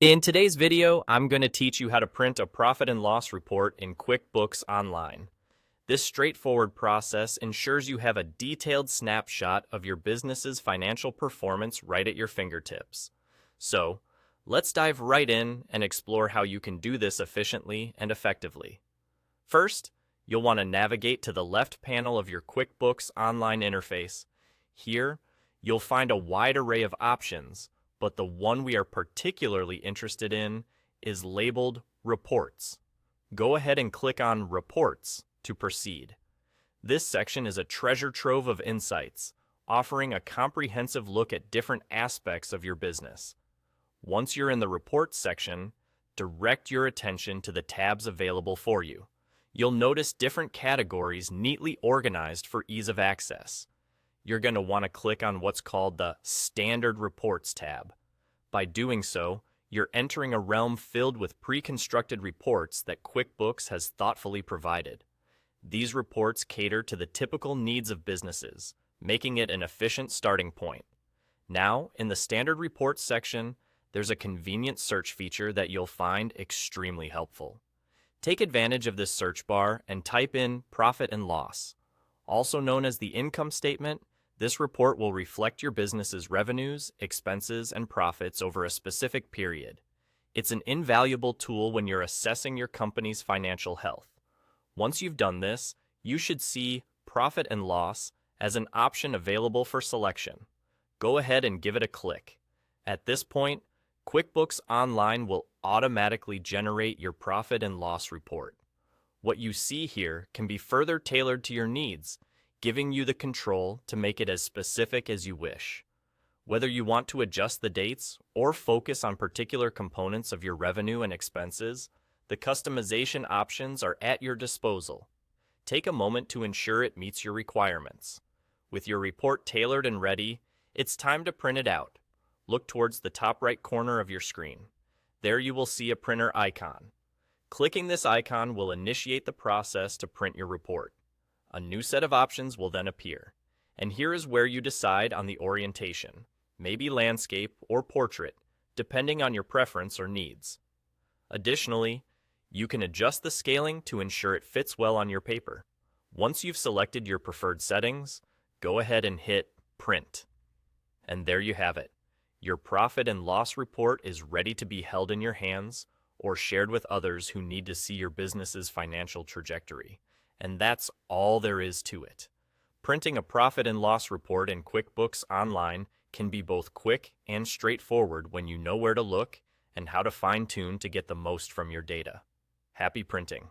In today's video, I'm going to teach you how to print a profit and loss report in QuickBooks Online. This straightforward process ensures you have a detailed snapshot of your business's financial performance right at your fingertips. So, let's dive right in and explore how you can do this efficiently and effectively. First, you'll want to navigate to the left panel of your QuickBooks Online interface. Here, you'll find a wide array of options, but the one we are particularly interested in is labeled Reports. Go ahead and click on Reports to proceed. This section is a treasure trove of insights, offering a comprehensive look at different aspects of your business. Once you're in the Reports section, direct your attention to the tabs available for you. You'll notice different categories neatly organized for ease of access. You're going to want to click on what's called the Standard Reports tab. By doing so, you're entering a realm filled with pre-constructed reports that QuickBooks has thoughtfully provided. These reports cater to the typical needs of businesses, making it an efficient starting point. Now, in the Standard Reports section, there's a convenient search feature that you'll find extremely helpful. Take advantage of this search bar and type in Profit and Loss. Also known as the income statement, this report will reflect your business's revenues, expenses, and profits over a specific period. It's an invaluable tool when you're assessing your company's financial health. Once you've done this, you should see Profit and Loss as an option available for selection. Go ahead and give it a click. At this point, QuickBooks Online will automatically generate your profit and loss report. What you see here can be further tailored to your needs, giving you the control to make it as specific as you wish. Whether you want to adjust the dates or focus on particular components of your revenue and expenses, the customization options are at your disposal. Take a moment to ensure it meets your requirements. With your report tailored and ready, it's time to print it out. Look towards the top right corner of your screen. There you will see a printer icon. Clicking this icon will initiate the process to print your report. A new set of options will then appear, and here is where you decide on the orientation, maybe landscape or portrait, depending on your preference or needs. Additionally, you can adjust the scaling to ensure it fits well on your paper. Once you've selected your preferred settings, go ahead and hit Print. And there you have it. Your profit and loss report is ready to be held in your hands or shared with others who need to see your business's financial trajectory. And that's all there is to it. Printing a profit and loss report in QuickBooks Online can be both quick and straightforward when you know where to look and how to fine-tune to get the most from your data. Happy printing!